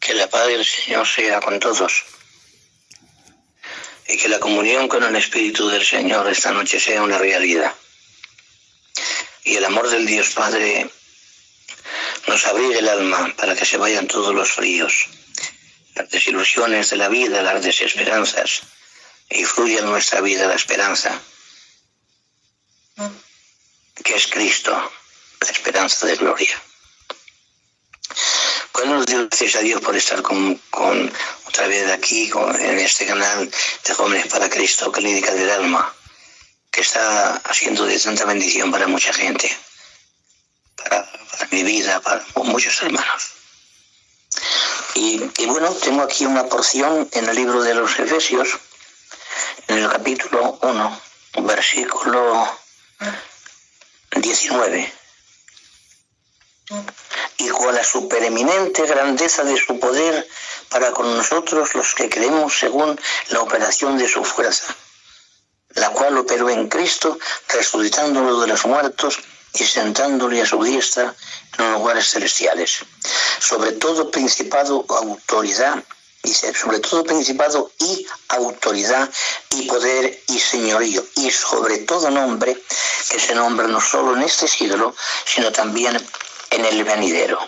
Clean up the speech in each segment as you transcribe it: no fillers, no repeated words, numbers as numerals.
Que la paz del Señor sea con todos y que la comunión con el Espíritu del Señor esta noche sea una realidad. Y el amor del Dios Padre nos abrigue el alma para que se vayan todos los fríos, las desilusiones de la vida, las desesperanzas, y fluya en nuestra vida la esperanza, que es Cristo, la esperanza de gloria. Bueno, nos doy gracias a Dios por estar con otra vez aquí en este canal de Jóvenes para Cristo, Clínica del Alma, que está haciendo de tanta bendición para mucha gente, para mi vida, para muchos hermanos. Y bueno, tengo aquí una porción en el libro de los Efesios, en el capítulo 1, versículo 19. Y cual a supereminente grandeza de su poder para con nosotros los que creemos según la operación de su fuerza, la cual operó en Cristo, resucitándolo de los muertos y sentándole a su diestra en los lugares celestiales, sobre todo principado, autoridad, y poder y señorío, y sobre todo nombre que se nombra no solo en este siglo, sino también en el venidero,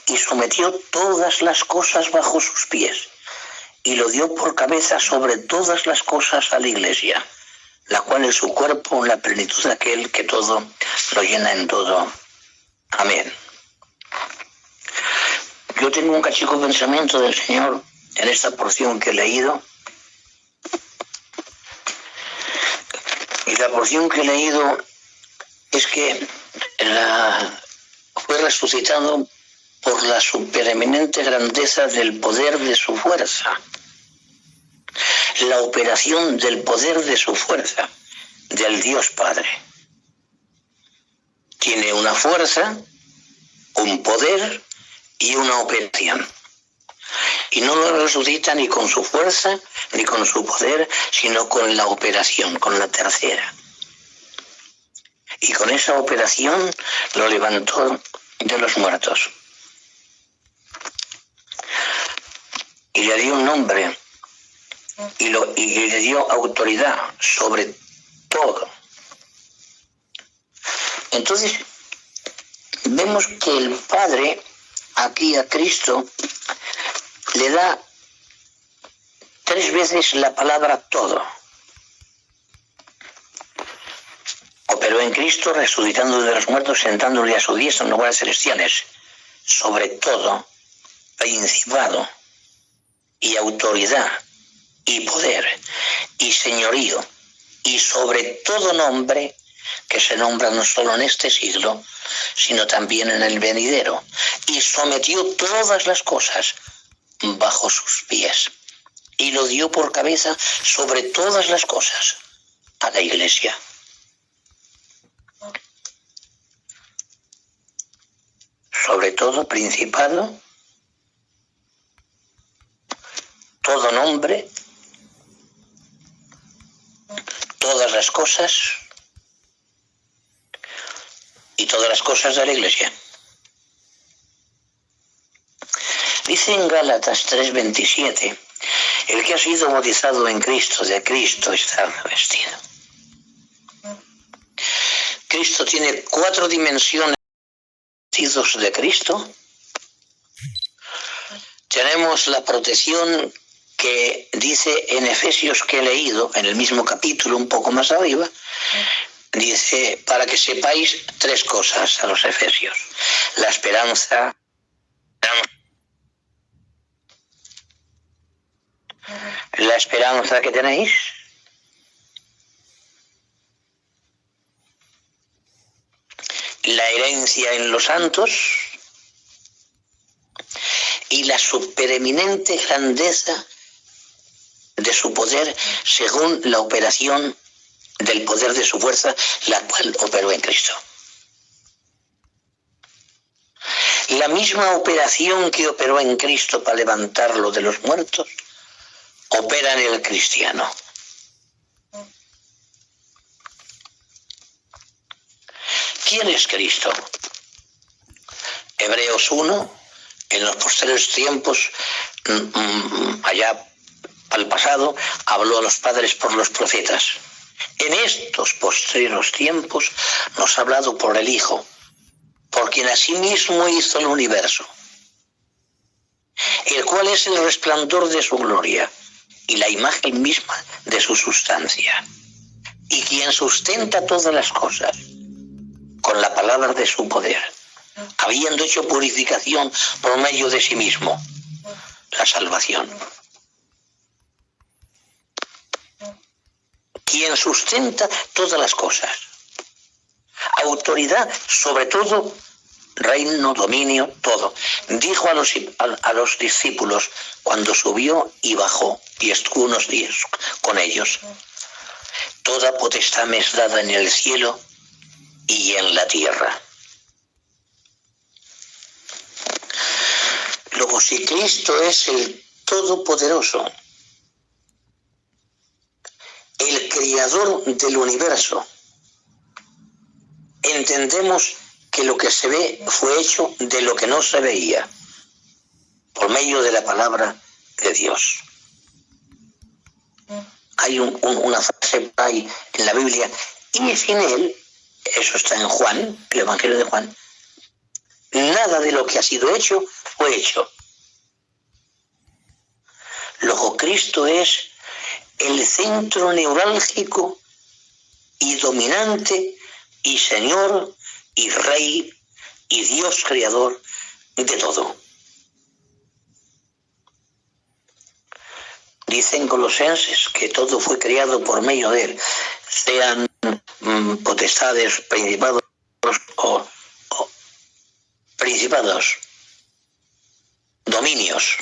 y sometió todas las cosas bajo sus pies, y lo dio por cabeza sobre todas las cosas a la Iglesia, la cual es su cuerpo, la plenitud de aquel que todo lo llena en todo. Amén. Yo tengo un cachico pensamiento del Señor en esta porción que he leído, y la porción que he leído es que fue resucitado por la supereminente grandeza del poder de su fuerza, la operación del poder de su fuerza, del Dios Padre. Tiene una fuerza, un poder y una operación. Y no lo resucita ni con su fuerza, ni con su poder, sino con la operación, con la tercera. Y con esa operación lo levantó de los muertos. Y le dio un nombre, y le dio autoridad sobre todo. Entonces, vemos que el Padre, aquí a Cristo, le da 3 veces la palabra todo. Operó en Cristo, resucitando de los muertos, sentándole a su diestra en lugares celestiales, sobre todo, principado, y autoridad, y poder, y señorío, y sobre todo nombre que se nombra no solo en este siglo, sino también en el venidero, y sometió todas las cosas bajo sus pies, y lo dio por cabeza sobre todas las cosas a la Iglesia. Sobre todo principado, todo nombre, todas las cosas y todas las cosas de la Iglesia. Dice en Gálatas 3:27, el que ha sido bautizado en Cristo, de Cristo está vestido. Cristo tiene 4 dimensiones de Cristo. Tenemos la protección que dice en Efesios que he leído, en el mismo capítulo, un poco más arriba, dice, para que sepáis 3 cosas a los Efesios. La esperanza, que tenéis, la herencia en los santos y la supereminente grandeza de su poder según la operación del poder de su fuerza, la cual operó en Cristo. La misma operación que operó en Cristo para levantarlo de los muertos, opera en el cristiano. ¿Quién es Cristo? Hebreos 1, En los posteriores tiempos, allá al pasado, habló a los padres por los profetas. En estos posteriores tiempos nos ha hablado por el Hijo, por quien asimismo hizo el universo, el cual es el resplandor de su gloria y la imagen misma de su sustancia, y quien sustenta todas las cosas con la palabra de su poder, habiendo hecho purificación por medio de sí mismo, la salvación. Quien sustenta todas las cosas, autoridad sobre todo, reino, dominio, todo. Dijo a los discípulos cuando subió y bajó y estuvo unos días con ellos: toda potestad me es dada en el cielo y en la tierra. Luego, si Cristo es el Todopoderoso, el Creador del universo, entendemos que lo que se ve fue hecho de lo que no se veía, por medio de la palabra de Dios. Hay una frase ahí en la Biblia: y sin él, eso está en Juan, el Evangelio de Juan, nada de lo que ha sido hecho fue hecho. Luego, Cristo es el centro neurálgico y dominante y Señor y Rey y Dios creador de todo. Dicen Colosenses que todo fue creado por medio de él, sean potestades, principados o principados, dominios.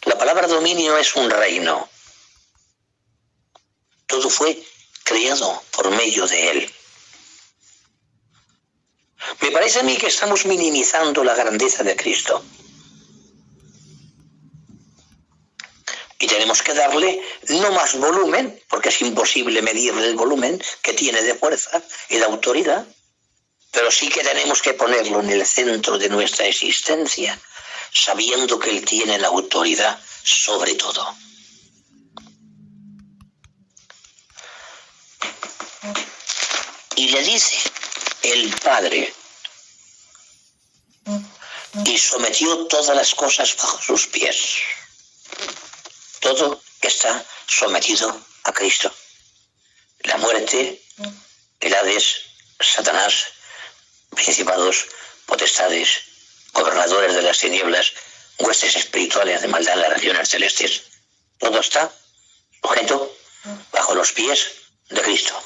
La palabra dominio es un reino. Todo fue creado por medio de él. Me parece a mí que estamos minimizando la grandeza de Cristo. Y tenemos que darle no más volumen, porque es imposible medirle el volumen que tiene de fuerza y de autoridad, pero sí que tenemos que ponerlo en el centro de nuestra existencia, sabiendo que él tiene la autoridad sobre todo. Y le dice el Padre: y sometió todas las cosas bajo sus pies. Todo está sometido a Cristo. La muerte, el Hades, Satanás, principados, potestades, gobernadores de las tinieblas, huestes espirituales de maldad en las regiones celestes, todo está sujeto bajo los pies de Cristo.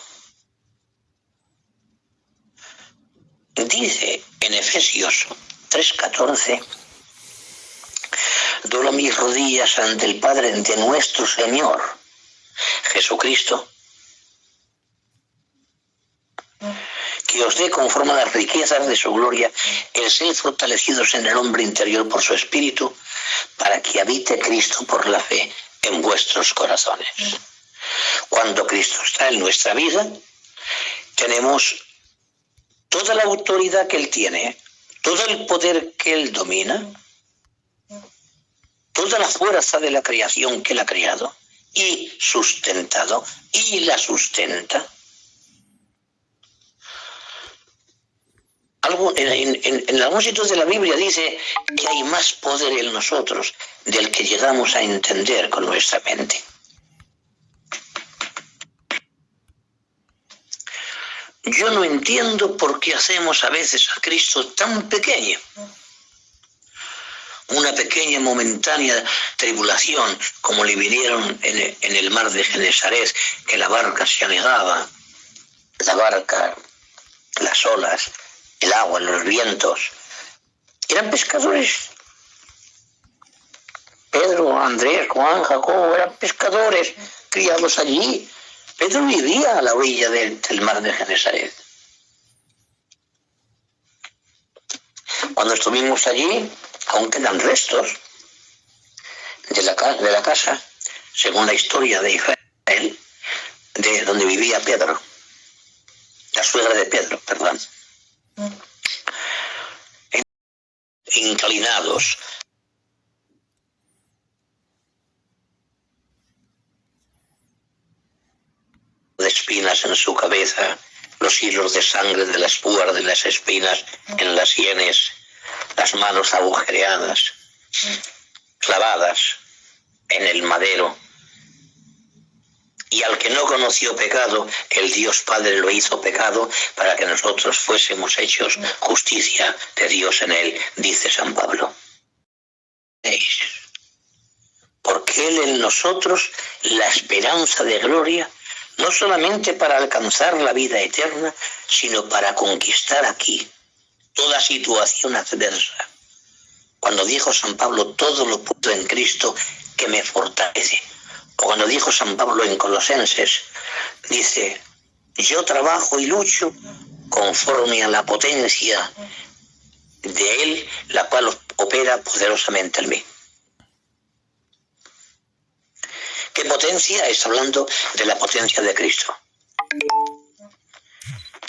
Dice en Efesios 3:14: doblo mis rodillas ante el Padre de nuestro Señor Jesucristo, que os dé, conforme a las riquezas de su gloria, el ser fortalecidos en el hombre interior por su Espíritu, para que habite Cristo por la fe en vuestros corazones. Cuando Cristo está en nuestra vida, tenemos toda la autoridad que él tiene, todo el poder que él domina, toda la fuerza de la creación que él ha creado y sustentado y la sustenta. En algunos sitios de la Biblia dice que hay más poder en nosotros del que llegamos a entender con nuestra mente. Yo no entiendo por qué hacemos a veces a Cristo tan pequeño. Una pequeña momentánea tribulación, como le vinieron en el mar de Genesaret, que la barca se anegaba, la barca, las olas, el agua, los vientos. Eran pescadores. Pedro, Andrés, Juan, Jacobo eran pescadores criados allí. Pedro vivía a la orilla del mar de Genesaret. Cuando estuvimos allí, aún quedan restos de la casa, según la historia de Israel, de donde vivía Pedro, la suegra de Pedro, perdón. inclinados, de espinas en su cabeza, los hilos de sangre de las púas de las espinas en las sienes, las manos agujereadas, clavadas en el madero. Y al que no conoció pecado, el Dios Padre lo hizo pecado para que nosotros fuésemos hechos justicia de Dios en él, dice San Pablo. Porque Él en nosotros la esperanza de gloria, no solamente para alcanzar la vida eterna, sino para conquistar aquí toda situación adversa. Cuando dijo San Pablo, todo lo puedo en Cristo que me fortalece. O cuando dijo San Pablo en Colosenses, dice, yo trabajo y lucho conforme a la potencia de Él, la cual opera poderosamente en mí. ¿Qué potencia? Está hablando de la potencia de Cristo.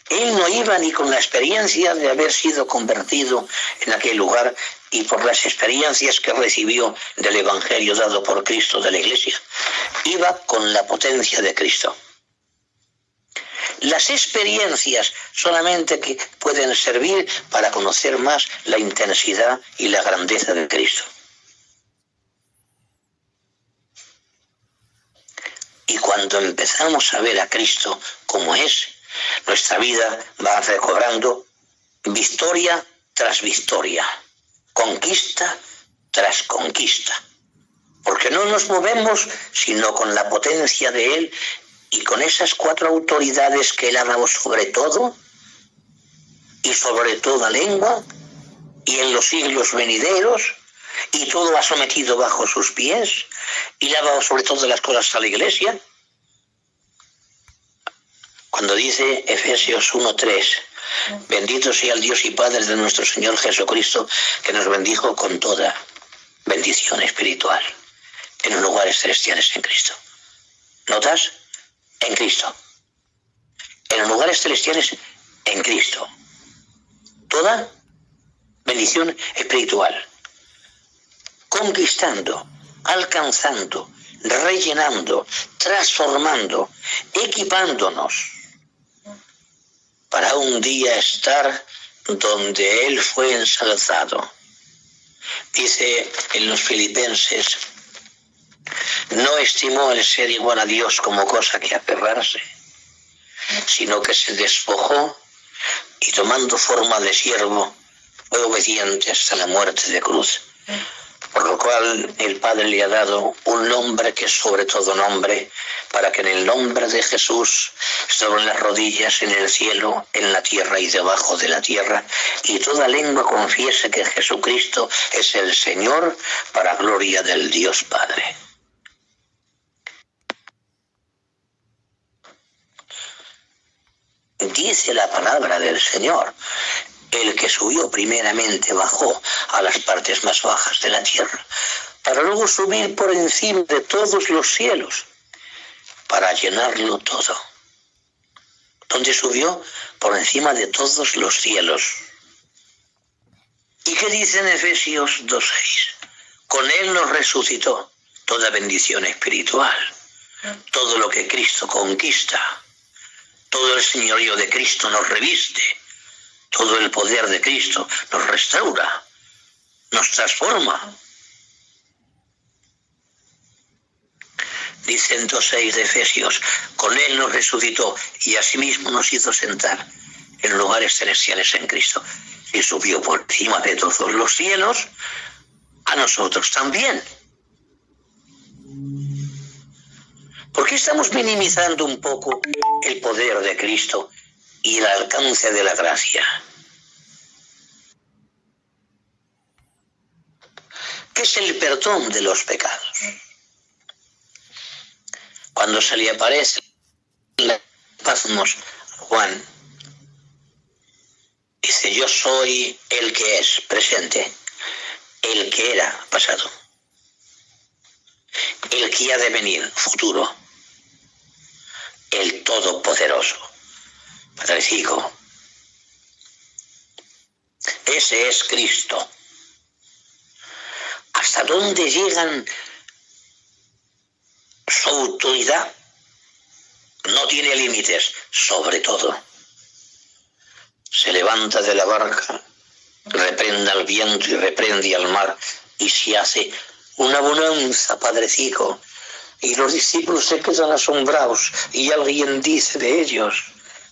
Él no iba ni con la experiencia de haber sido convertido en aquel lugar y por las experiencias que recibió del Evangelio dado por Cristo de la Iglesia. Iba con la potencia de Cristo. Las experiencias solamente que pueden servir para conocer más la intensidad y la grandeza de Cristo. Y cuando empezamos a ver a Cristo como es, nuestra vida va recobrando victoria tras victoria, conquista tras conquista. Porque no nos movemos sino con la potencia de Él y con esas 4 autoridades que Él ha dado sobre todo y sobre toda lengua y en los siglos venideros, y todo ha sometido bajo sus pies y le ha dado sobre todas las cosas a la Iglesia. Cuando dice Efesios 1:3, bendito sea el Dios y Padre de nuestro Señor Jesucristo, que nos bendijo con toda bendición espiritual en los lugares celestiales en Cristo. ¿Notas? En Cristo. En los lugares celestiales en Cristo. Toda bendición espiritual. Conquistando, alcanzando, rellenando, transformando, equipándonos para un día estar donde Él fue ensalzado. Dice en los Filipenses, no estimó el ser igual a Dios como cosa que aferrarse, sino que se despojó y tomando forma de siervo, fue obediente hasta la muerte de cruz. Por lo cual el Padre le ha dado un nombre que es sobre todo nombre, para que en el nombre de Jesús, sobre las rodillas en el cielo, en la tierra y debajo de la tierra, y toda lengua confiese que Jesucristo es el Señor, para gloria del Dios Padre. Dice la palabra del Señor, el que subió primeramente bajó a las partes más bajas de la tierra, para luego subir por encima de todos los cielos, para llenarlo todo. ¿Dónde subió? Por encima de todos los cielos. ¿Y qué dice en Efesios 2:6? Con Él nos resucitó toda bendición espiritual, todo lo que Cristo conquista, todo el señorío de Cristo nos reviste, todo el poder de Cristo nos restaura, nos transforma. Dice en 2:6 de Efesios, con Él nos resucitó y asimismo nos hizo sentar en lugares celestiales en Cristo. Y subió por encima de todos los cielos, a nosotros también. ¿Por qué estamos minimizando un poco el poder de Cristo y el alcance de la gracia? ¿Qué es el perdón de los pecados? Cuando se le aparece Patmos a Juan, dice, yo soy el que es presente, el que era pasado, el que ha de venir futuro, el todopoderoso, Padre y Hijo. Ese es Cristo. hasta dónde llegan su autoridad. No tiene límites. Sobre todo, se levanta de la barca, reprende al viento y reprende al mar, y se hace una bonanza, Padrecito. Y los discípulos se quedan asombrados, y alguien dice de ellos: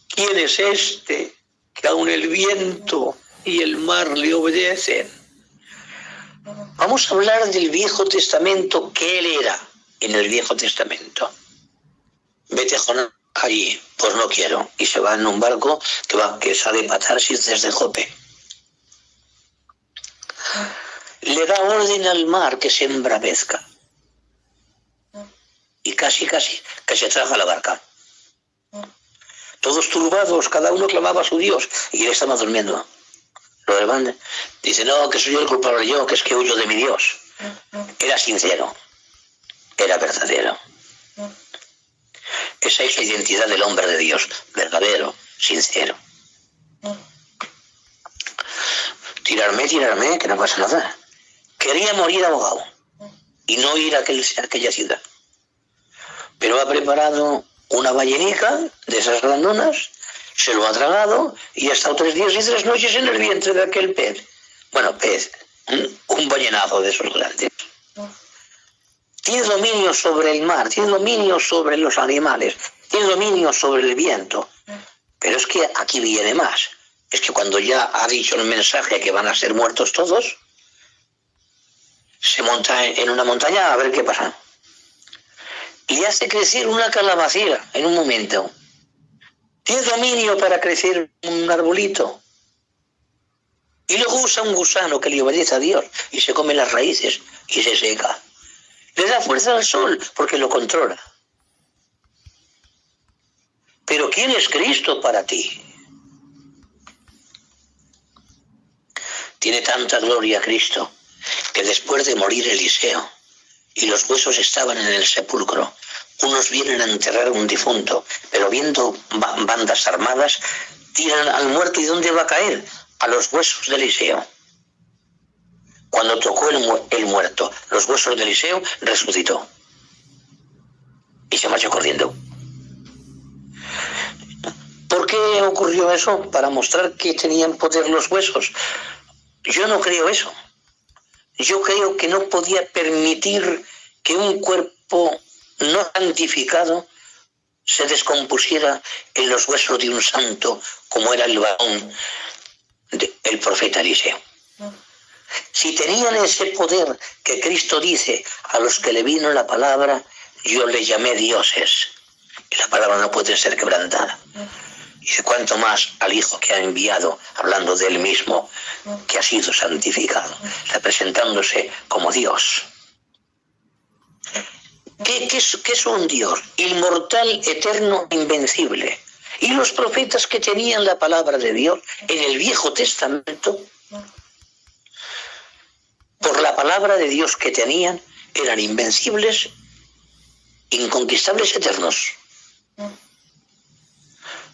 ¿quién es este que aun el viento y el mar le obedecen? Vamos a hablar del Viejo Testamento, que él era en el Viejo Testamento. Vete a Jonás allí, pues no quiero. Y se va en un barco que sale para Tarsis desde Jope. Le da orden al mar que se embravezca. Y casi que se traga la barca. Todos turbados, cada uno clamaba a su Dios, y él estaba durmiendo. Lo levanta, dice: no, que soy yo el culpable, yo, que es que huyo de mi Dios. Era sincero, era verdadero. Esa es la identidad del hombre de Dios, verdadero, sincero. Tirarme, que no pasa nada. Quería morir ahogado y no ir a aquella ciudad. Pero ha preparado una ballenica de esas grandonas, se lo ha tragado y ha estado 3 días y 3 noches en el vientre de aquel pez. Bueno, pez, un ballenazo de esos grandes. Tiene dominio sobre el mar, tiene dominio sobre los animales, tiene dominio sobre el viento. Pero es que aquí viene más. Es que cuando ya ha dicho el mensaje que van a ser muertos todos, se monta en una montaña a ver qué pasa. Y hace crecer una calabacera en un momento. Tiene dominio para crecer un arbolito. Y luego usa un gusano que le obedece a Dios y se come las raíces y se seca. Le da fuerza al sol porque lo controla. Pero ¿quién es Cristo para ti? Tiene tanta gloria Cristo que después de morir Eliseo y los huesos estaban en el sepulcro, unos vienen a enterrar a un difunto, pero viendo bandas armadas, tiran al muerto. ¿Y dónde va a caer? A los huesos de Eliseo. Cuando tocó el muerto los huesos de Eliseo, resucitó. Y se marchó corriendo. ¿Por qué ocurrió eso? Para mostrar que tenían poder los huesos. Yo no creo eso. Yo creo que no podía permitir que un cuerpo no santificado se descompusiera en los huesos de un santo como era el varón del profeta Eliseo. Si tenían ese poder que Cristo dice a los que le vino la palabra, yo le llamé dioses, y la palabra no puede ser quebrantada. Dice, cuánto más al Hijo que ha enviado, hablando de él mismo, que ha sido santificado, representándose como Dios. ¿Qué es un Dios? Inmortal, eterno, invencible. Y los profetas que tenían la palabra de Dios en el Viejo Testamento, por la palabra de Dios que tenían, eran invencibles, inconquistables, eternos.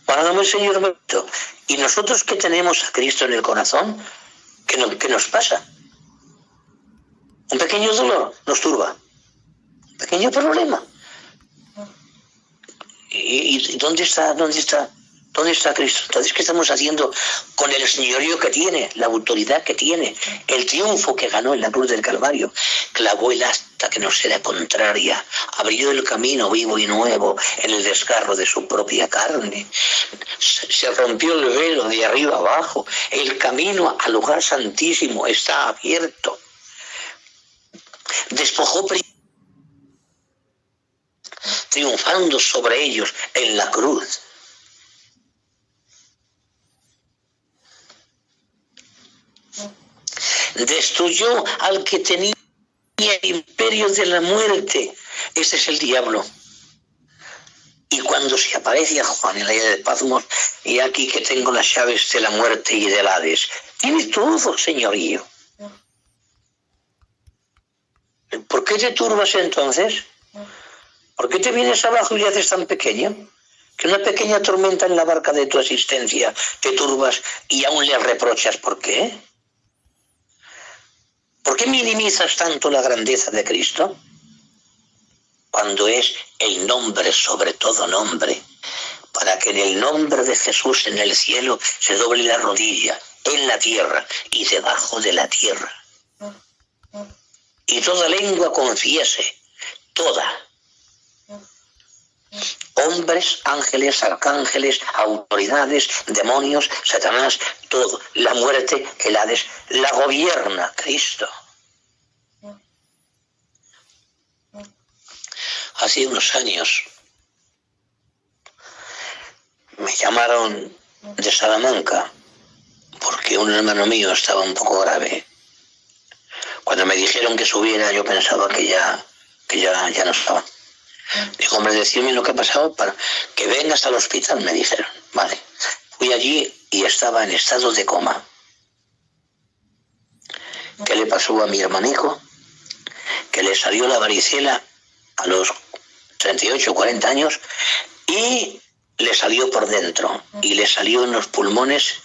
Válgame el Señor bendito. Y nosotros que tenemos a Cristo en el corazón, ¿qué nos pasa? Un pequeño dolor nos turba. Un pequeño problema. ¿Y dónde está Cristo? Entonces, ¿qué estamos haciendo con el señorío que tiene, la autoridad que tiene, el triunfo que ganó en la cruz del Calvario? Clavó el asta que nos era contraria, abrió el camino vivo y nuevo en el desgarro de su propia carne. Se rompió el velo de arriba abajo, el camino al lugar santísimo está abierto. Despojó triunfando sobre ellos en la cruz. Destruyó al que tenía el imperio de la muerte. Ese es el diablo. Y cuando se aparece a Juan en la isla de Patmos, y aquí que tengo las llaves de la muerte y del Hades, tiene todo, señorío. ¿Por qué te turbas entonces? ¿Por qué te vienes abajo y haces tan pequeño? Que una pequeña tormenta en la barca de tu existencia te turbas y aún le reprochas. ¿Por qué? ¿Por qué minimizas tanto la grandeza de Cristo? Cuando es el nombre sobre todo nombre, para que en el nombre de Jesús en el cielo se doble la rodilla, en la tierra y debajo de la tierra. Y toda lengua confiese, toda. Hombres, ángeles, arcángeles, autoridades, demonios, Satanás, todo. La muerte, el Hades, la gobierna Cristo. Hace unos años me llamaron de Salamanca porque un hermano mío estaba un poco grave. Cuando me dijeron que subiera, yo pensaba que ya no estaba. Dijo, hombre, decirme lo que ha pasado para que vengas al hospital, me dijeron. Vale. Fui allí y estaba en estado de coma. ¿Qué le pasó a mi hermanico? Que le salió la varicela a los 38 o 40 años y le salió por dentro y le salió en los pulmones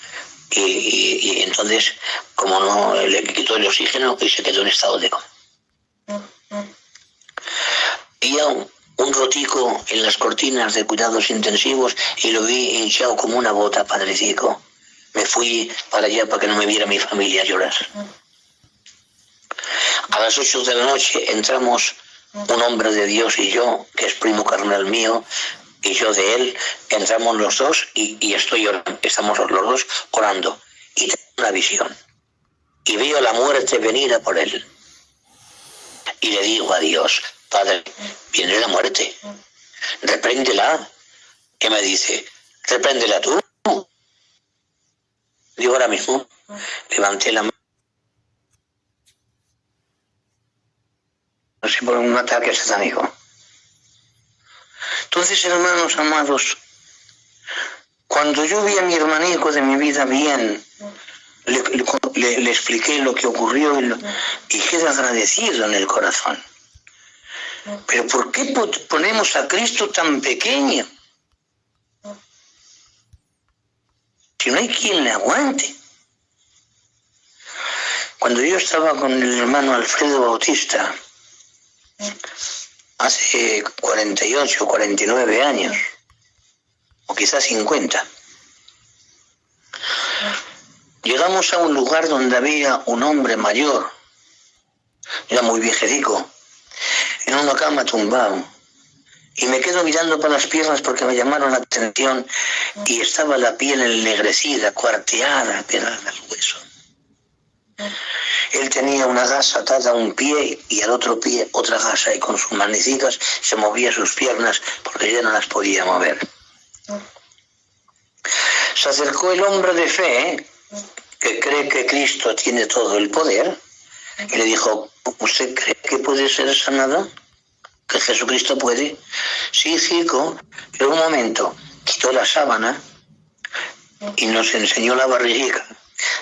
y entonces, como no le quitó el oxígeno, y se quedó en estado de coma. Y un rotico en las cortinas de cuidados intensivos y lo vi hinchado como una bota, padrecico. Me fui para allá para que no me viera mi familia llorar. A las 8 de la noche entramos un hombre de Dios y yo, que es primo carnal mío, y yo de él, entramos los dos y estoy orando, estamos los dos orando. Y tengo una visión. Y veo la muerte venir a por él. Y le digo a Dios, Padre, viene la muerte, repréndela. ¿Qué me dice? Repréndela tú. Digo, ahora mismo, levanté la mano. No sé, por un ataque satánico. Entonces, hermanos amados, cuando yo vi a mi hermanico de mi vida bien, le expliqué lo que ocurrió y quedé agradecido en el corazón. Pero ¿por qué ponemos a Cristo tan pequeño? Si no hay quien le aguante. Cuando yo estaba con el hermano Alfredo Bautista, hace 48, 49 años, o quizás 50, llegamos a un lugar donde había un hombre mayor, ya muy viejecico, en una cama tumbado, y me quedo mirando para las piernas porque me llamaron la atención y estaba la piel ennegrecida, cuarteada, pegada al hueso. Él tenía una gasa atada a un pie y al otro pie otra gasa, y con sus manecitas se movía sus piernas porque ya no las podía mover. Se acercó el hombre de fe, que cree que Cristo tiene todo el poder, y le dijo, ¿usted cree que puede ser sanado? ¿Que Jesucristo puede? Sí, chico, pero un momento, quitó la sábana y nos enseñó la barriga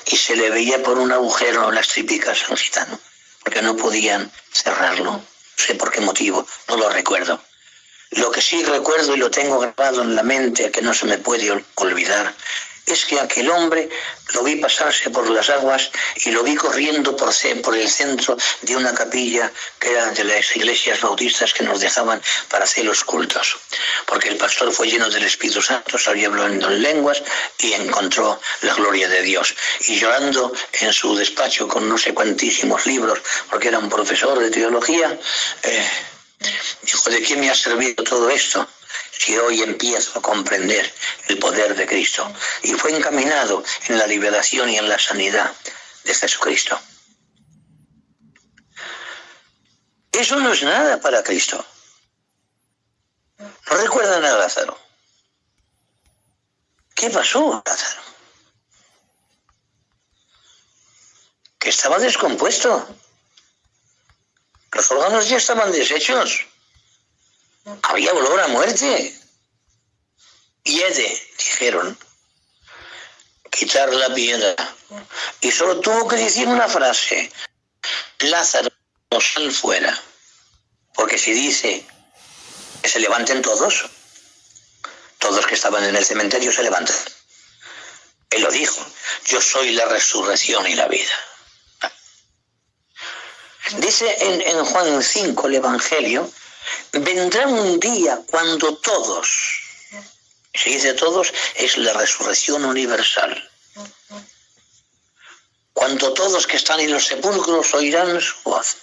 y se le veía por un agujero las tripicas al gitano, porque no podían cerrarlo. No sé por qué motivo, no lo recuerdo. Lo que sí recuerdo y lo tengo grabado en la mente, que no se me puede olvidar, es que aquel hombre lo vi pasarse por las aguas y lo vi corriendo por el centro de una capilla que era de las iglesias bautistas que nos dejaban para hacer los cultos. Porque el pastor fue lleno del Espíritu Santo, sabía hablar en lenguas y encontró la gloria de Dios. Y llorando en su despacho con no sé cuantísimos libros, porque era un profesor de teología, dijo, ¿de qué me ha servido todo esto? Si hoy empiezo a comprender el poder de Cristo. Y fue encaminado en la liberación y en la sanidad de Jesucristo. Eso no es nada para Cristo. ¿No recuerdan a Lázaro? ¿Qué pasó a Lázaro? Que estaba descompuesto. Los órganos ya estaban deshechos. Había olor a muerte. Hiede, dijeron. Quitar la piedra. Y solo tuvo que decir una frase. Lázaro, sal fuera. Porque si dice que se levanten todos que estaban en el cementerio se levantan. Él lo dijo. Yo soy la resurrección y la vida. Dice en Juan 5, el Evangelio, vendrá un día cuando todos, si dice todos, es la resurrección universal. Cuando todos que están en los sepulcros oirán su voz.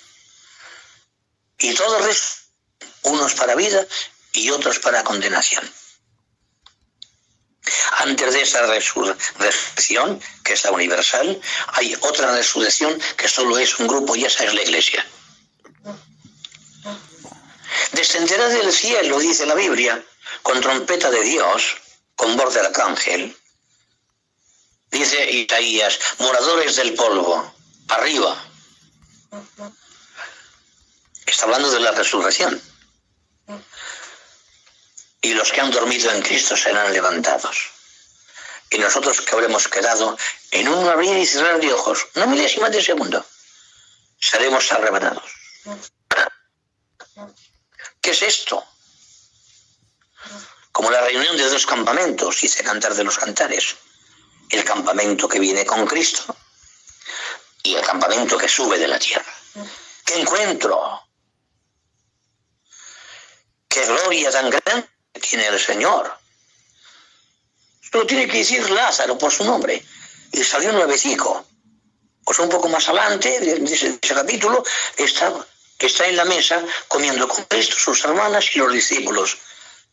Y todos, unos para vida y otros para condenación. Antes de esa resurrección, que es la universal, hay otra resurrección que solo es un grupo y esa es la Iglesia. Descenderá del cielo, dice la Biblia, con trompeta de Dios, con voz de arcángel. Dice Isaías, moradores del polvo, arriba. Está hablando de la resurrección. Y los que han dormido en Cristo serán levantados. Y nosotros que habremos quedado en un abrir y cerrar de ojos, una milésima de segundo, seremos arrebatados. ¿Qué es esto? Como la reunión de dos campamentos, dice Cantar de los Cantares. El campamento que viene con Cristo y el campamento que sube de la tierra. ¡Qué encuentro! ¡Qué gloria tan grande tiene el Señor! Solo tiene que decir Lázaro por su nombre. Y salió nuevecico. Pues un poco más adelante de ese capítulo está en la mesa comiendo con Cristo, sus hermanas y los discípulos,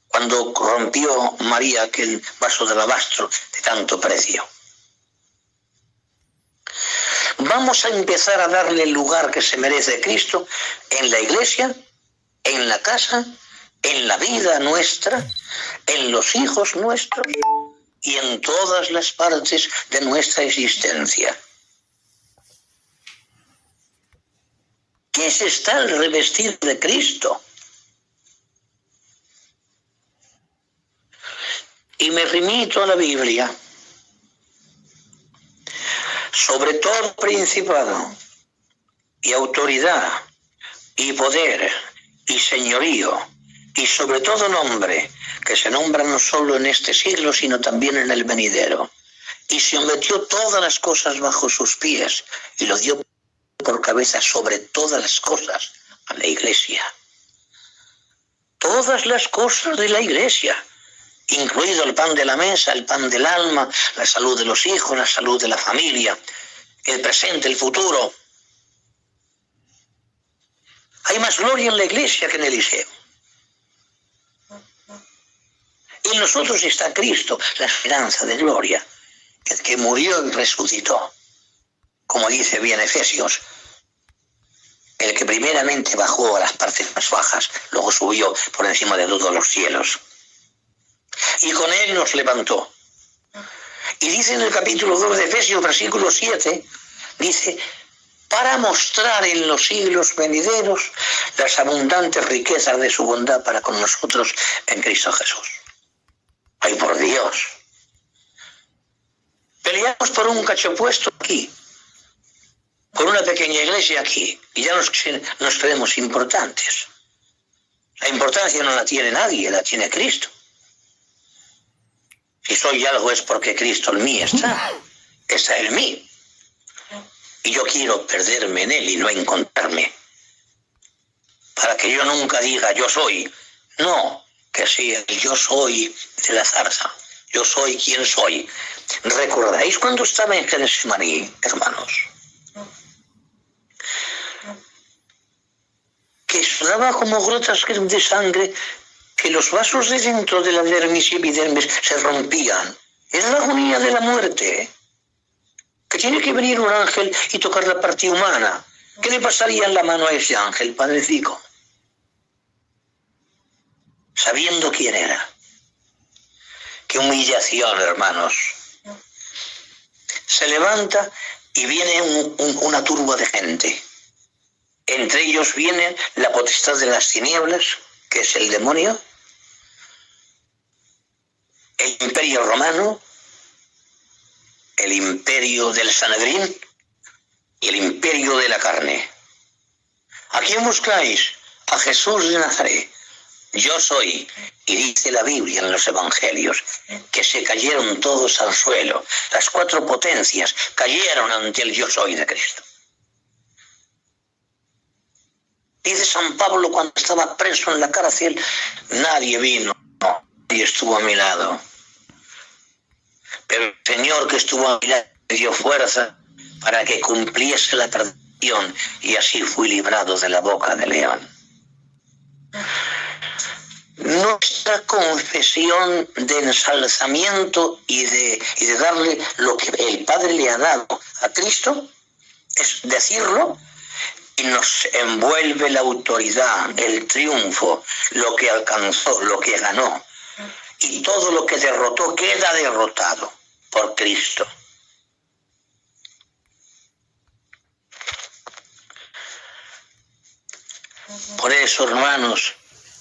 cuando rompió María aquel vaso de alabastro de tanto precio. Vamos a empezar a darle el lugar que se merece Cristo en la iglesia, en la casa, en la vida nuestra, en los hijos nuestros y en todas las partes de nuestra existencia. ¿Qué es estar revestido de Cristo? Y me remito a la Biblia. Sobre todo principado y autoridad y poder y señorío y sobre todo nombre que se nombra no solo en este siglo sino también en el venidero, y sometió todas las cosas bajo sus pies y lo dio por cabeza sobre todas las cosas a la Iglesia. Todas las cosas de la Iglesia, incluido el pan de la mesa, el pan del alma, la salud de los hijos, la salud de la familia, el presente, el futuro. Hay más gloria en la Iglesia que en Eliseo. Y en nosotros está Cristo, la esperanza de gloria, el que murió y resucitó. Como dice bien Efesios, el que primeramente bajó a las partes más bajas, luego subió por encima de todos los cielos. Y con él nos levantó. Y dice en el capítulo 2 de Efesios, versículo 7, dice, para mostrar en los siglos venideros las abundantes riquezas de su bondad para con nosotros en Cristo Jesús. ¡Ay, por Dios! Peleamos por un cachopuesto aquí, por una pequeña iglesia aquí, y ya nos creemos importantes. La importancia no la tiene nadie, la tiene Cristo. Si soy algo es porque Cristo en mí está en mí. Y yo quiero perderme en Él y no encontrarme. Para que yo nunca diga yo soy. No, que sea el yo soy de la zarza. Yo soy quien soy. ¿Recordáis cuando estaba en Getsemaní, hermanos? Que sudaba como gotas de sangre, que los vasos de dentro de la dermis y epidermis se rompían. Es la agonía de la muerte. Que tiene que venir un ángel y tocar la parte humana. ¿Qué le pasaría en la mano a ese ángel, padrecico? Sabiendo quién era. Qué humillación, hermanos. Se levanta y viene una turba de gente. Entre ellos viene la potestad de las tinieblas, que es el demonio, el imperio romano, el imperio del Sanedrín y el imperio de la carne. ¿A quién buscáis? A Jesús de Nazaret. Yo soy, y dice la Biblia en los Evangelios, que se cayeron todos al suelo. Las cuatro potencias cayeron ante el yo soy de Cristo. Dice San Pablo cuando estaba preso en la cárcel, nadie vino, nadie estuvo a mi lado. Pero el Señor que estuvo a mi lado me dio fuerza para que cumpliese la tradición y así fui librado de la boca del león. Nuestra confesión de ensalzamiento y de darle lo que el Padre le ha dado a Cristo es decirlo y nos envuelve la autoridad, el triunfo, lo que alcanzó, lo que ganó. Y todo lo que derrotó queda derrotado por Cristo. Por eso, hermanos,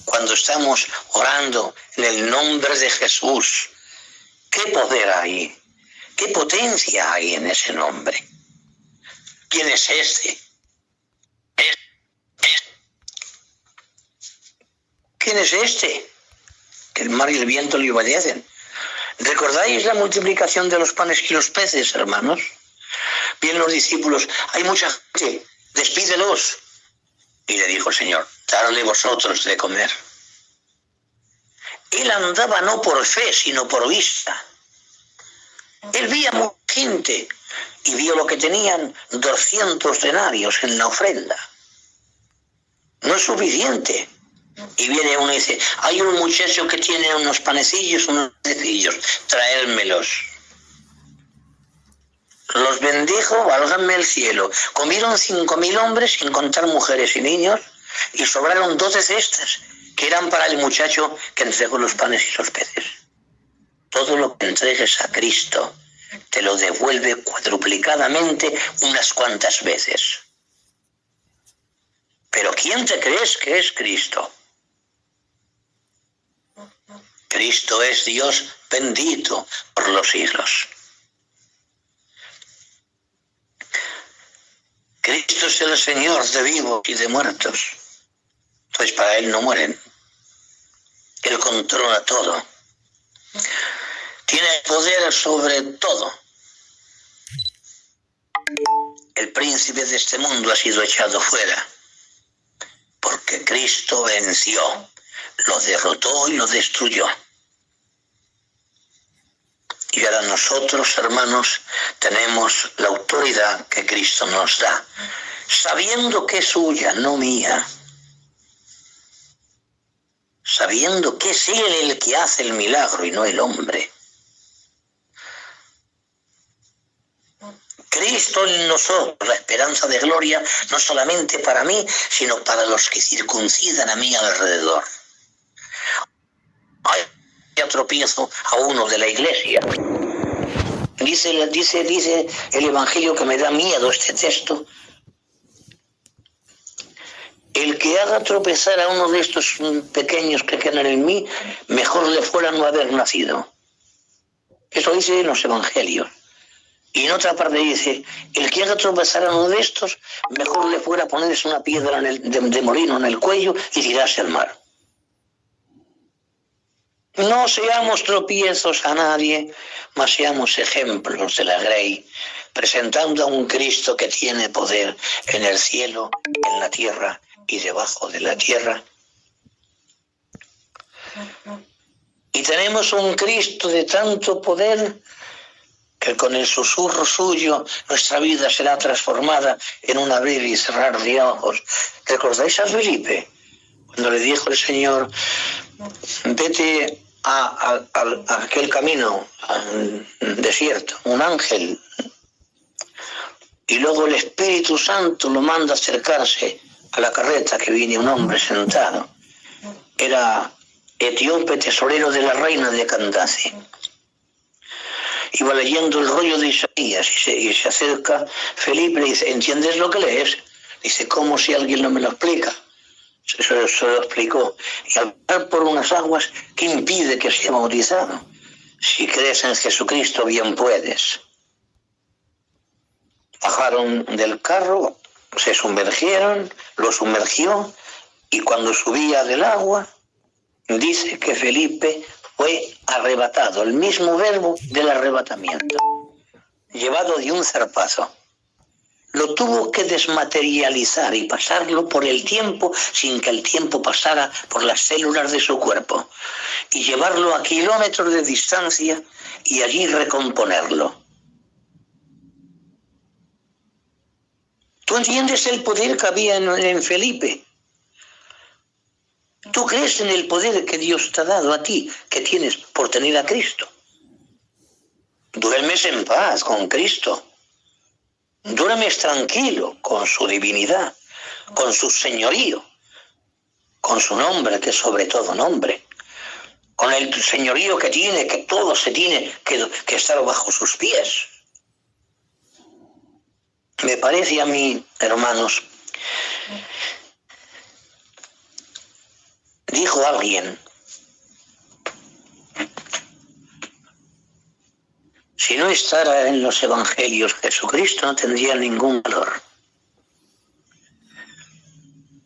cuando estamos orando en el nombre de Jesús, ¿qué poder hay? ¿Qué potencia hay en ese nombre? ¿Quién es este? ¿Quién es este? Que el mar y el viento le obedecen. ¿Recordáis la multiplicación de los panes y los peces, hermanos? Vienen los discípulos, hay mucha gente, despídelos. Y le dijo el Señor, dadle vosotros de comer. Él andaba no por fe, sino por vista. Él veía mucha gente y vio lo que tenían 200 denarios en la ofrenda. No es suficiente. Y viene uno y dice, hay un muchacho que tiene unos panecillos, unos pececillos, traérmelos. Los bendijo, válgame el cielo. Comieron 5.000 hombres sin contar mujeres y niños y sobraron 12 cestas que eran para el muchacho que entregó los panes y los peces. Todo lo que entregues a Cristo te lo devuelve cuadruplicadamente unas cuantas veces. Pero ¿quién te crees que es Cristo? Cristo es Dios bendito por los siglos. Cristo es el Señor de vivos y de muertos. Pues para Él no mueren. Él controla todo. Tiene poder sobre todo. El príncipe de este mundo ha sido echado fuera. Porque Cristo venció, lo derrotó y lo destruyó. Y ahora nosotros, hermanos, tenemos la autoridad que Cristo nos da, sabiendo que es suya, no mía. Sabiendo que es Él el que hace el milagro y no el hombre. Cristo en nosotros, la esperanza de gloria, no solamente para mí, sino para los que circuncidan a mí alrededor. Ay, ya tropiezo a uno de la iglesia. Dice el Evangelio que me da miedo este texto. El que haga tropezar a uno de estos pequeños que quedan en mí, mejor le fuera no haber nacido. Eso dice en los Evangelios. Y en otra parte dice, el que haga tropezar a uno de estos, mejor le fuera ponerse una piedra de molino en el cuello y tirarse al mar. No seamos tropiezos a nadie, mas seamos ejemplos de la Grey, presentando a un Cristo que tiene poder en el cielo, en la tierra y debajo de la tierra. Y tenemos un Cristo de tanto poder que con el susurro suyo nuestra vida será transformada en un abrir y cerrar de ojos. ¿Recordáis a Felipe? Cuando le dijo el Señor, vete a aquel camino, al desierto, un ángel. Y luego el Espíritu Santo lo manda a acercarse a la carreta que viene un hombre sentado. Era etíope, tesorero de la reina de Candace. Iba leyendo el rollo de Isaías y se acerca Felipe y le dice, ¿entiendes lo que lees? Dice, ¿cómo si alguien no me lo explica? Eso lo explicó. Y al pasar por unas aguas, ¿qué impide que sea bautizado? Si crees en Jesucristo, bien puedes. Bajaron del carro, se sumergieron, lo sumergió, y cuando subía del agua, dice que Felipe fue arrebatado, el mismo verbo del arrebatamiento, llevado de un zarpazo. lo tuvo que desmaterializar y pasarlo por el tiempo sin que el tiempo pasara por las células de su cuerpo y llevarlo a kilómetros de distancia y allí recomponerlo. ¿Tú entiendes el poder que había en Felipe? ¿Tú crees en el poder que Dios te ha dado a ti, que tienes por tener a Cristo? Duermes en paz con Cristo. Duermes tranquilo con su divinidad, con su señorío, con su nombre, que es sobre todo nombre, con el señorío que tiene, que todo se tiene que estar bajo sus pies. Me parece a mí, hermanos, dijo alguien, si no estara en los evangelios Jesucristo no tendría ningún valor.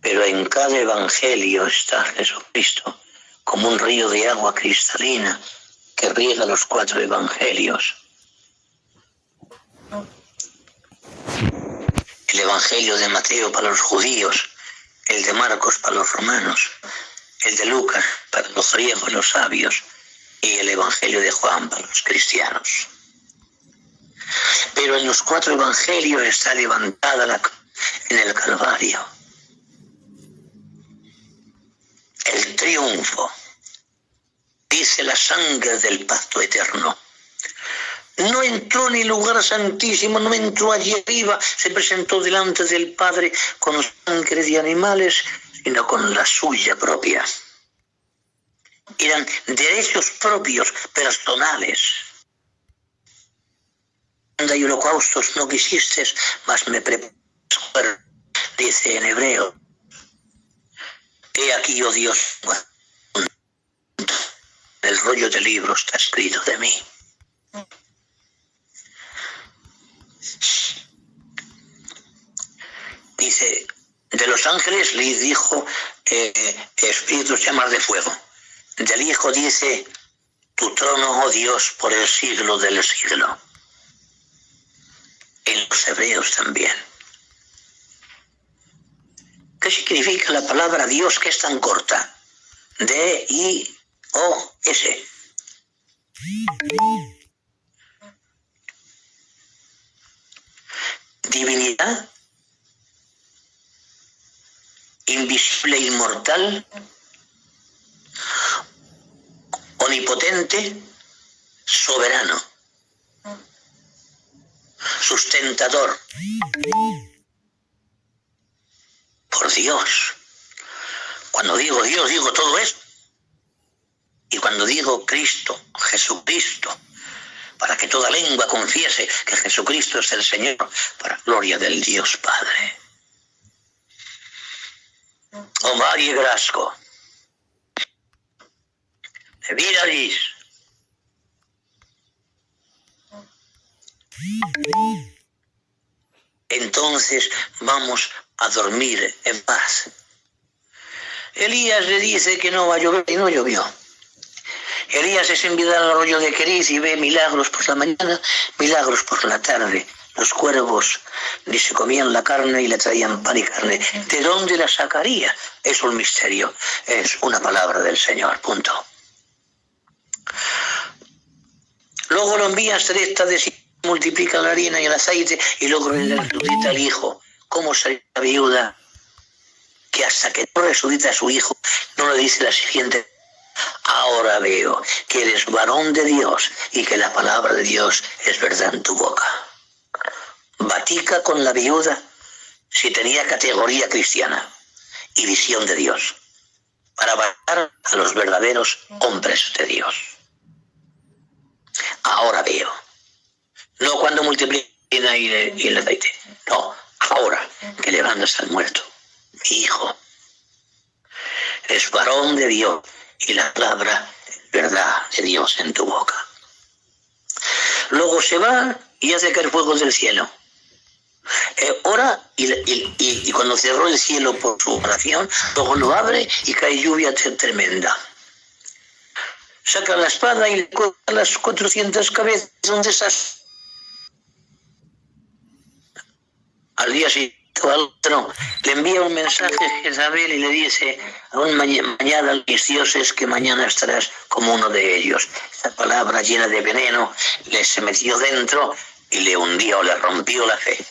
Pero en cada evangelio está Jesucristo como un río de agua cristalina que riega los 4 evangelios. El evangelio de Mateo para los judíos, el de Marcos para los romanos, el de Lucas para los griegos, los sabios, y el evangelio de Juan para los cristianos. Pero en los 4 evangelios está levantada en el Calvario el triunfo, dice la sangre del pacto eterno. No entró en el lugar santísimo, no entró allí arriba, se presentó delante del Padre con sangre de animales, sino con la suya propia. Eran derechos propios, personales. Y holocaustos no quisiste, mas me preparas, dice en hebreo. He aquí, oh Dios, el rollo del libro está escrito de mí. Dice, de los ángeles le dijo espíritus llamas de fuego. Del Hijo dice, tu trono, oh Dios, por el siglo del siglo. En los hebreos también. ¿Qué significa la palabra Dios que es tan corta? D-I-O-S. Divinidad, invisible e inmortal, omnipotente, soberano, sustentador. Por Dios. Cuando digo Dios, digo todo esto. Y cuando digo Cristo, Jesucristo, para que toda lengua confiese que Jesucristo es el Señor, para gloria del Dios Padre. Omar y Grasco. De Viralis. Entonces vamos a dormir en paz. Elías le dice que no va a llover y no llovió. Elías es enviado al arroyo de Querís y ve milagros por la mañana, milagros por la tarde. Los cuervos ni se comían la carne y le traían pan y carne. ¿De dónde la sacaría? Es un misterio. Es una palabra del Señor. Punto. Luego lo envía hasta esta multiplica la harina y el aceite y luego le resucita al hijo. ¿Cómo sería la viuda que hasta que no resucita a su hijo no le dice la siguiente? Ahora veo que eres varón de Dios y que la palabra de Dios es verdad en tu boca. Batica con la viuda si tenía categoría cristiana y visión de Dios para bajar a los verdaderos hombres de Dios. Ahora veo. No cuando multiplica y el aceite. No, ahora que levantas al muerto. Mi hijo es varón de Dios y la palabra verdad de Dios en tu boca. Luego se va y hace caer fuego del cielo. Ora y cuando cerró el cielo por su oración, luego lo abre y cae lluvia tremenda. Saca la espada y le corta las 400 cabezas. Un desastre. Al día siguiente al otro le envía un mensaje a Jezabel y le dice: aún mañana a mis dioses, que mañana estarás como uno de ellos. Esa palabra llena de veneno se metió dentro y le hundió, le rompió la fe.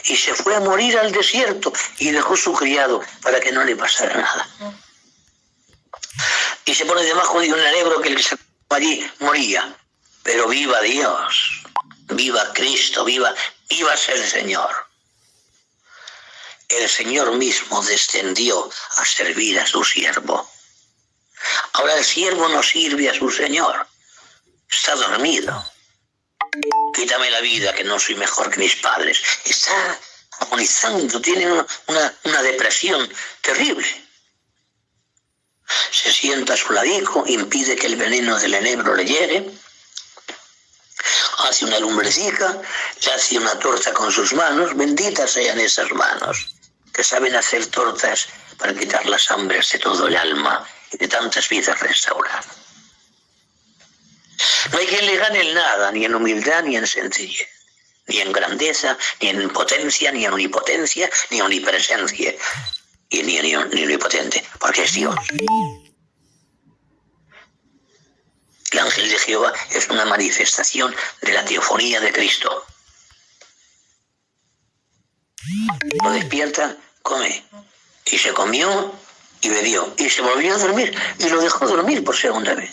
Y se fue a morir al desierto y dejó su criado para que no le pasara nada. Y se pone debajo de un enebro que el que se allí moría. Pero viva Dios, viva Cristo, viva el Señor. El Señor mismo descendió a servir a su siervo. Ahora el siervo no sirve a su Señor, está dormido. Quítame la vida, que no soy mejor que mis padres. Está agonizando, tiene una depresión terrible. Se sienta a su ladico, impide que el veneno del enebro le llegue, hace una lumbrecita, le hace una torta con sus manos. Benditas sean esas manos, que saben hacer tortas para quitar las hambres de todo el alma y de tantas vidas restaurar. No hay quien le gane en nada, ni en humildad, ni en sencillez, ni en grandeza, ni en potencia, ni en omnipotencia, ni en omnipresencia, y ni omnipotente, porque es Dios. El ángel de Jehová es una manifestación de la teofonía de Cristo. Lo despierta, come, y se comió y bebió, y se volvió a dormir, y lo dejó dormir por segunda vez.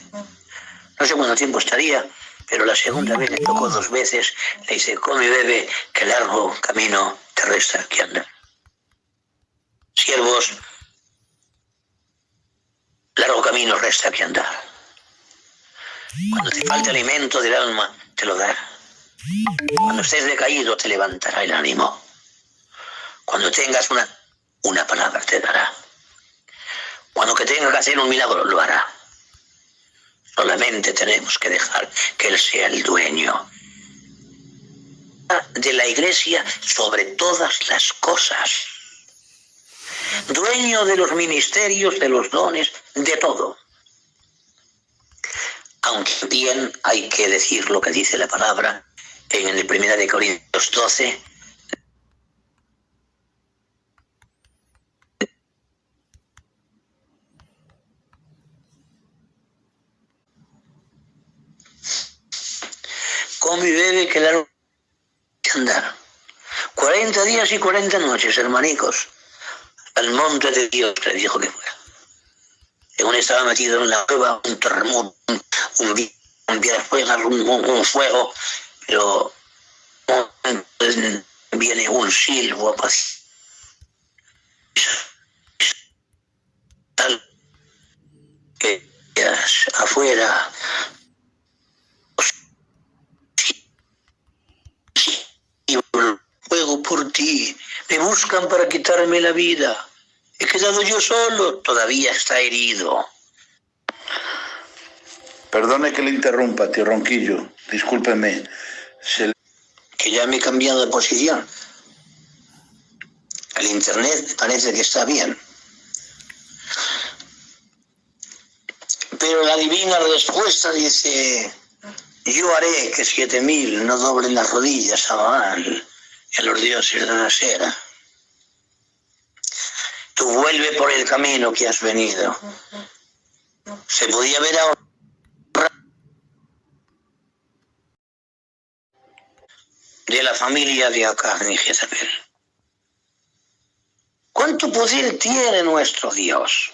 No sé cuánto tiempo estaría, pero la segunda vez le tocó 2 veces, le dice: come y bebe, que largo camino te resta que andar. Siervos, largo camino resta que andar. Cuando te falte alimento del alma, te lo dará. Cuando estés decaído, te levantará el ánimo. Cuando tengas una palabra, te dará. Cuando que tenga que hacer un milagro, lo hará. Solamente tenemos que dejar que Él sea el dueño de la Iglesia sobre todas las cosas. Dueño de los ministerios, de los dones, de todo. Aunque bien hay que decir lo que dice la palabra en el 1 Corintios 12. Come y bebe, que largo que andar. 40 días y 40 noches, hermanicos, al monte de Dios le dijo que fuera. Según estaba metido en la cueva, un terremoto, un fuego, pero viene un silbo apacible que afuera y fuego por ti, me buscan para quitarme la vida. He quedado yo solo, todavía está herido. Perdone que le interrumpa, tío Ronquillo, discúlpeme. Que ya me he cambiado de posición. El internet parece que está bien. Pero la divina respuesta dice: yo haré que 7000 no doblen las rodillas a Baal y a los dioses de la Sera. Tú vuelve por el camino que has venido. Se podía ver ahora de la familia de Acán y Jezabel. ¿Cuánto poder tiene nuestro Dios?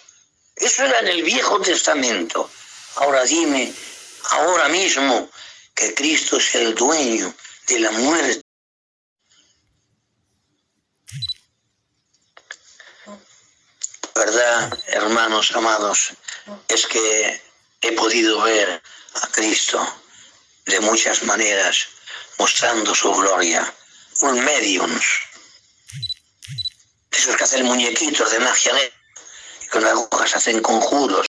Eso era en el Viejo Testamento. Ahora dime, ahora mismo, que Cristo es el dueño de la muerte. ¿Verdad, hermanos amados? Es que he podido ver a Cristo de muchas maneras, mostrando su gloria. Un medium. Esos que hacen muñequitos de magia negra y con agujas hacen conjuros.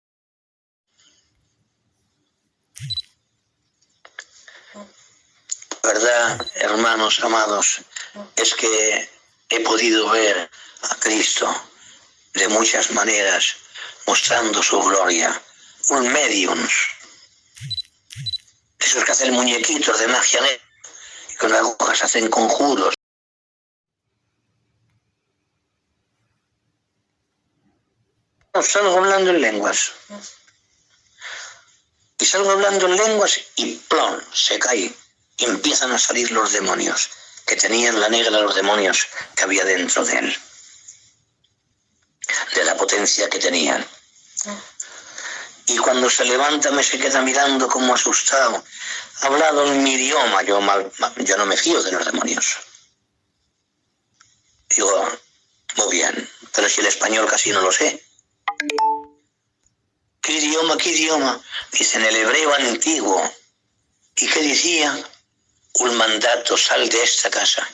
¿Verdad, hermanos amados? Es que he podido ver a Cristo de muchas maneras, mostrando su gloria. Un medium. Esos que hacen muñequitos de magia negra y con agujas hacen conjuros. salgo hablando en lenguas. Y salgo hablando en lenguas y plom, se cae. Y empiezan a salir los demonios, que tenían la negra los demonios que había dentro de él. De la potencia que tenían. Y cuando se levanta me se queda mirando como asustado. Ha hablado en mi idioma, yo no me fío de los demonios. Digo, muy bien, pero si el español casi no lo sé. ¿Qué idioma, qué idioma? Dice en el hebreo antiguo. ¿Y qué decía? Un mandato, sal de esta casa.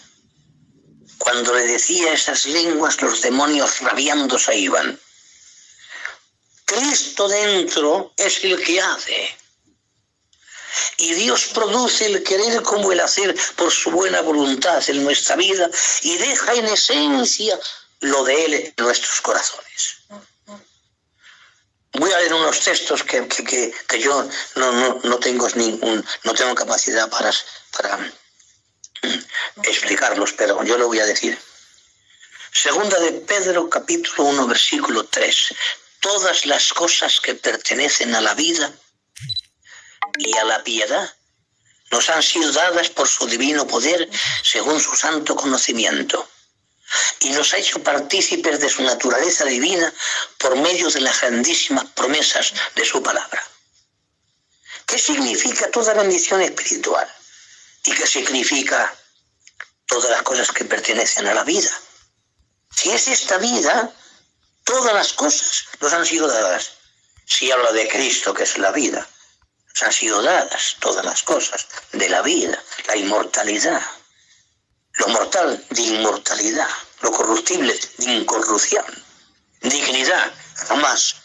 Cuando le decía esas lenguas, los demonios rabiando se iban. Cristo dentro es el que hace. Y Dios produce el querer como el hacer por su buena voluntad en nuestra vida y deja en esencia lo de Él en nuestros corazones. Voy a leer unos textos que yo no tengo capacidad para explicarlos, pero yo lo voy a decir. Segunda de Pedro, capítulo 1, versículo 3. Todas las cosas que pertenecen a la vida y a la piedad nos han sido dadas por su divino poder según su santo conocimiento. Y nos ha hecho partícipes de su naturaleza divina por medio de las grandísimas promesas de su palabra. ¿Qué significa toda bendición espiritual? ¿Y qué significa todas las cosas que pertenecen a la vida? Si es esta vida, todas las cosas nos han sido dadas. Si habla de Cristo, que es la vida, nos han sido dadas todas las cosas de la vida, la inmortalidad. Lo mortal de inmortalidad, lo corruptible de incorrupción, dignidad jamás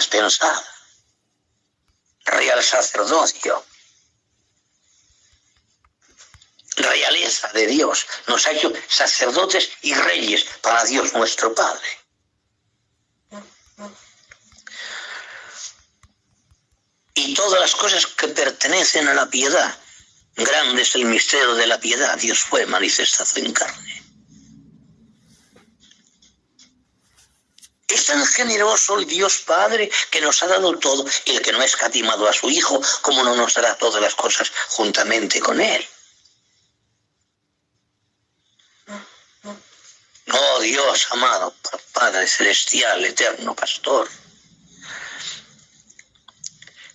pensada, real sacerdocio, realeza de Dios, nos ha hecho sacerdotes y reyes para Dios nuestro Padre. Y todas las cosas que pertenecen a la piedad. Grande es el misterio de la piedad. Dios fue manifestado en carne. Es tan generoso el Dios Padre que nos ha dado todo, y el que no ha escatimado a su Hijo, como no nos dará todas las cosas juntamente con Él. Oh Dios amado, Padre celestial, eterno pastor.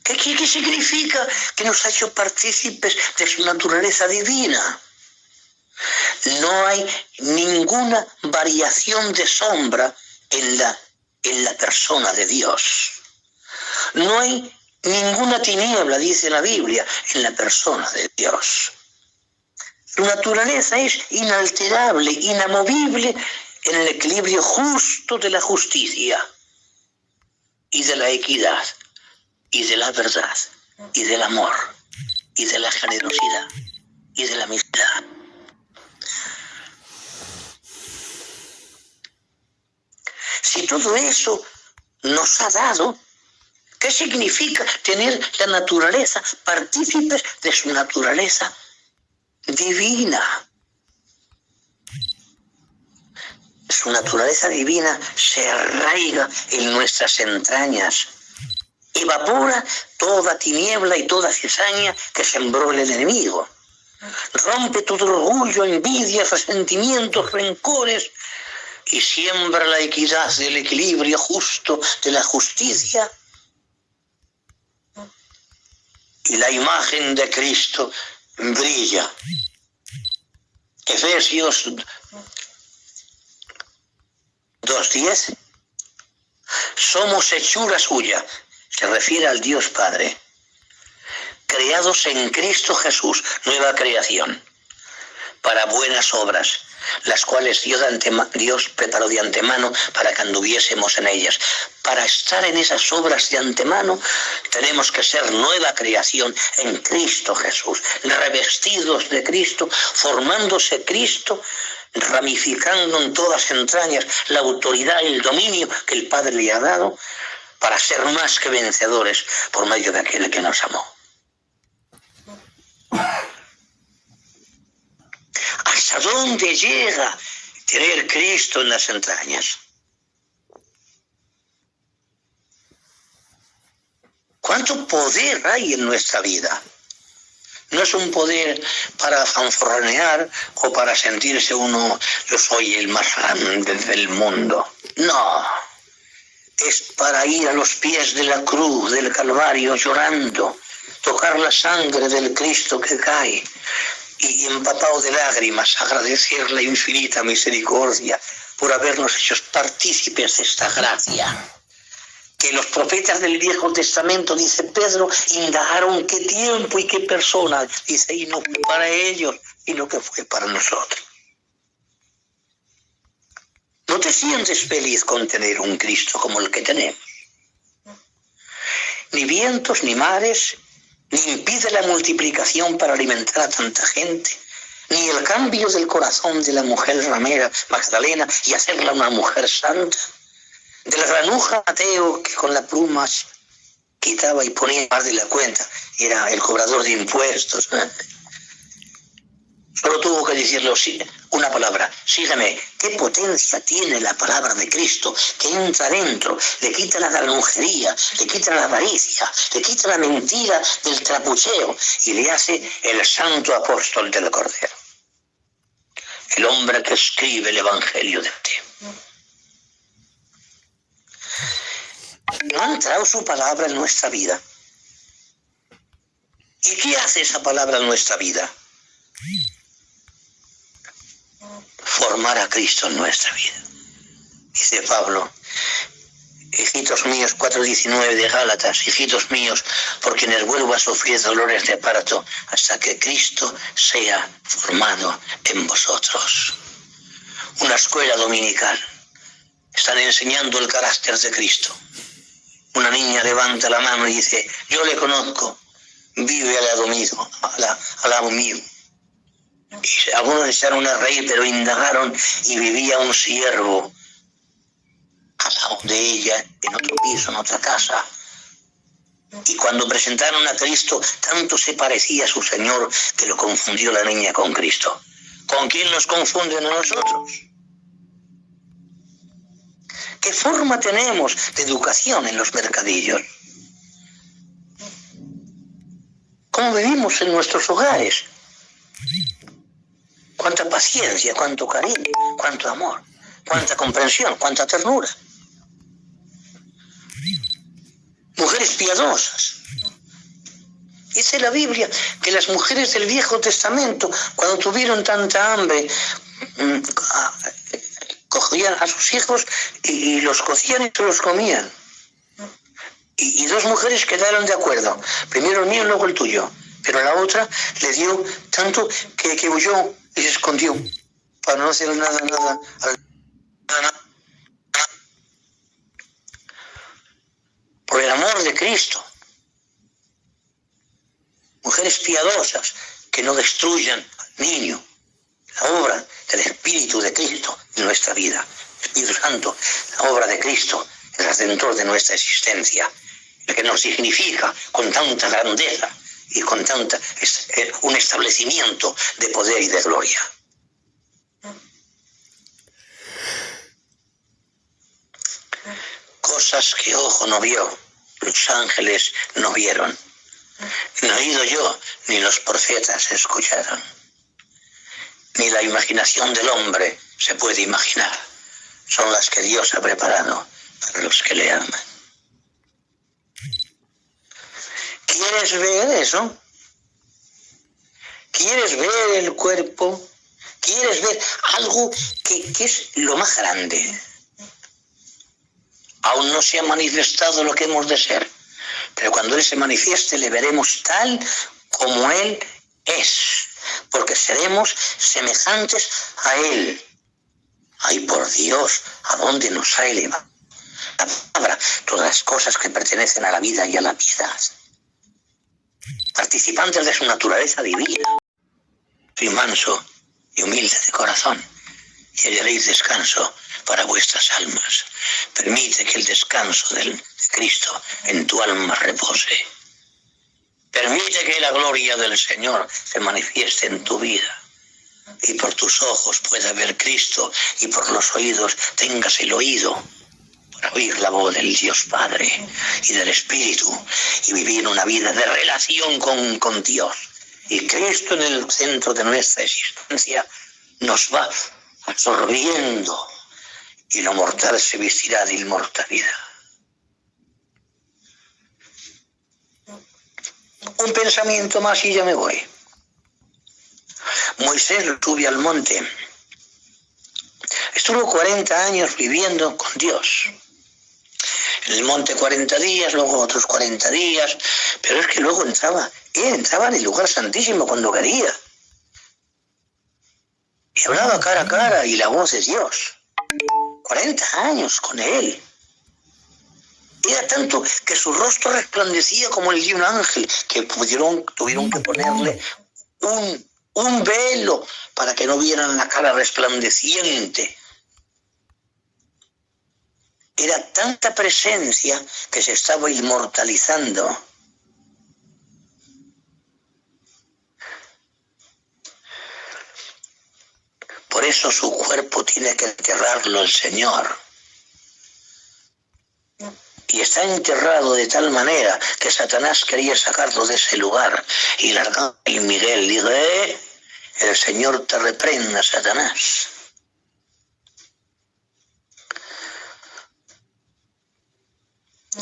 ¿Qué significa? Que nos ha hecho partícipes de su naturaleza divina. No hay ninguna variación de sombra en la persona de Dios. No hay ninguna tiniebla, dice la Biblia, en la persona de Dios. Su naturaleza es inalterable, inamovible en el equilibrio justo de la justicia y de la equidad, y de la verdad, y del amor, y de la generosidad, y de la amistad. Si todo eso nos ha dado, ¿qué significa tener la naturaleza, partícipes de su naturaleza divina? Su naturaleza divina se arraiga en nuestras entrañas. Evapora toda tiniebla y toda cizaña que sembró el enemigo. Rompe todo orgullo, envidia, resentimientos, rencores y siembra la equidad del equilibrio justo de la justicia. Y la imagen de Cristo brilla. Efesios 2:10. Somos hechura suya. Se refiere al Dios Padre, creados en Cristo Jesús, nueva creación, para buenas obras, las cuales Dios preparó de antemano para que anduviésemos en ellas. Para estar en esas obras de antemano, tenemos que ser nueva creación en Cristo Jesús, revestidos de Cristo, formándose Cristo, ramificando en todas entrañas la autoridad y el dominio que el Padre le ha dado, para ser más que vencedores por medio de aquel que nos amó. ¿Hasta dónde llega tener Cristo en las entrañas? ¿Cuánto poder hay en nuestra vida? No es un poder para fanfarronear o para sentirse uno, yo soy el más grande del mundo. No, es para ir a los pies de la cruz, del Calvario, llorando, tocar la sangre del Cristo que cae y empapado de lágrimas, agradecer la infinita misericordia por habernos hecho partícipes de esta gracia. Que los profetas del Viejo Testamento, dice Pedro, indagaron qué tiempo y qué persona. Dice, y no fue para ellos, sino que fue para nosotros. ¿No te sientes feliz con tener un Cristo como el que tenemos? Ni vientos ni mares, ni impide la multiplicación para alimentar a tanta gente, ni el cambio del corazón de la mujer ramera Magdalena y hacerla una mujer santa. De la granuja Mateo, que con la pluma quitaba y ponía más de la cuenta, era el cobrador de impuestos. Solo tuvo que decirle una palabra, sígueme. ¿Qué potencia tiene la palabra de Cristo que entra dentro, le quita la granujería, le quita la avaricia, le quita la mentira del trapucheo y le hace el santo apóstol del Cordero? El hombre que escribe el Evangelio de ti. ¿No ha entrado su palabra en nuestra vida? ¿Y qué hace esa palabra en nuestra vida? Formar a Cristo en nuestra vida. Dice Pablo, hijitos míos, 4:19 de Gálatas, hijitos míos, por quienes vuelvo a sufrir dolores de parto hasta que Cristo sea formado en vosotros. Una escuela dominical. Están enseñando el carácter de Cristo. Una niña levanta la mano y dice, yo le conozco, vive al lado mío. Y algunos echaron a reír, pero indagaron y vivía un siervo al lado de ella, en otro piso, en otra casa. Y cuando presentaron a Cristo, tanto se parecía a su Señor que lo confundió la niña con Cristo. ¿Con quién nos confunden a nosotros? ¿Qué forma tenemos de educación en los mercadillos? ¿Cómo vivimos en nuestros hogares? Cuánta paciencia, cuánto cariño, cuánto amor, cuánta comprensión, cuánta ternura. Mujeres piadosas. Dice la Biblia que las mujeres del Viejo Testamento, cuando tuvieron tanta hambre, cogían a sus hijos y los cocían y se los comían. Y dos mujeres quedaron de acuerdo. Primero el mío, luego el tuyo. Pero la otra le dio tanto que huyó y se escondió para no hacer nada. Por el amor de Cristo. Mujeres piadosas que no destruyan al niño. La obra del Espíritu de Cristo en nuestra vida. Espíritu Santo, la obra de Cristo, el Redentor de nuestra existencia, el que nos significa con tanta grandeza y con un establecimiento de poder y de gloria. Cosas que ojo no vio, los ángeles no vieron, ni oído yo, ni los profetas escucharon. Ni la imaginación del hombre se puede imaginar. Son las que Dios ha preparado para los que le aman. ¿Quieres ver eso? ¿Quieres ver el cuerpo? ¿Quieres ver algo que es lo más grande? Aún no se ha manifestado lo que hemos de ser, pero cuando Él se manifieste le veremos tal como Él es, porque seremos semejantes a Él. Ay, por Dios, ¿a dónde nos ha elevado la palabra? Todas las cosas que pertenecen a la vida y a la piedad. Participantes de su naturaleza divina. Soy manso y humilde de corazón, y hallaréis descanso para vuestras almas. Permite que el descanso de Cristo en tu alma repose. Permite que la gloria del Señor se manifieste en tu vida. Y por tus ojos pueda ver Cristo y por los oídos tengas el oído para oír la voz del Dios Padre y del Espíritu y vivir una vida de relación con Dios. Y Cristo en el centro de nuestra existencia nos va absorbiendo y lo mortal se vestirá de inmortalidad. Un pensamiento más y ya me voy. Moisés sube al monte. Estuvo 40 años viviendo con Dios. En el monte 40 días, luego otros 40 días, pero es que luego él entraba en el lugar santísimo cuando quería. Y hablaba cara a cara y la voz de Dios. 40 años con él. Era tanto que su rostro resplandecía como el de un ángel, que tuvieron que ponerle un velo para que no vieran la cara resplandeciente. Era tanta presencia que se estaba inmortalizando. Por eso su cuerpo tiene que enterrarlo el Señor. Y está enterrado de tal manera que Satanás quería sacarlo de ese lugar. Y el arcángel Miguel dijo, el Señor te reprenda, Satanás.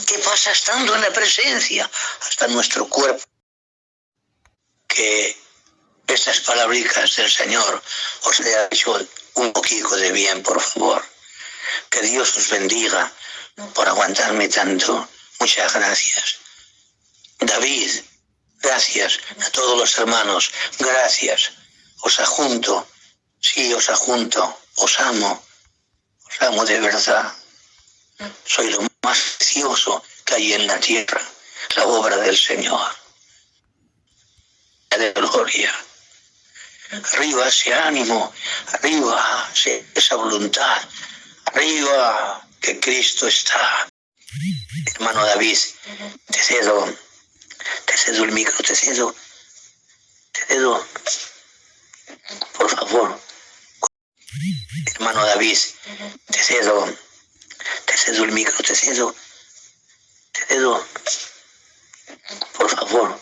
¿Qué pasa estando en la presencia? Hasta nuestro cuerpo. Que estas palabricas del Señor os haya hecho un poquito de bien, por favor. Que Dios os bendiga por aguantarme tanto. Muchas gracias. David, gracias. A todos los hermanos, gracias. Os ajunto, sí, os ajunto. Os amo de verdad. Soy lo más precioso que hay en la tierra, la obra del Señor. De gloria. Arriba ese ánimo, arriba esa voluntad, arriba que Cristo está. Hermano David, te cedo el micro, te cedo, por favor. Hermano David, te cedo el micro, te cedo, por favor.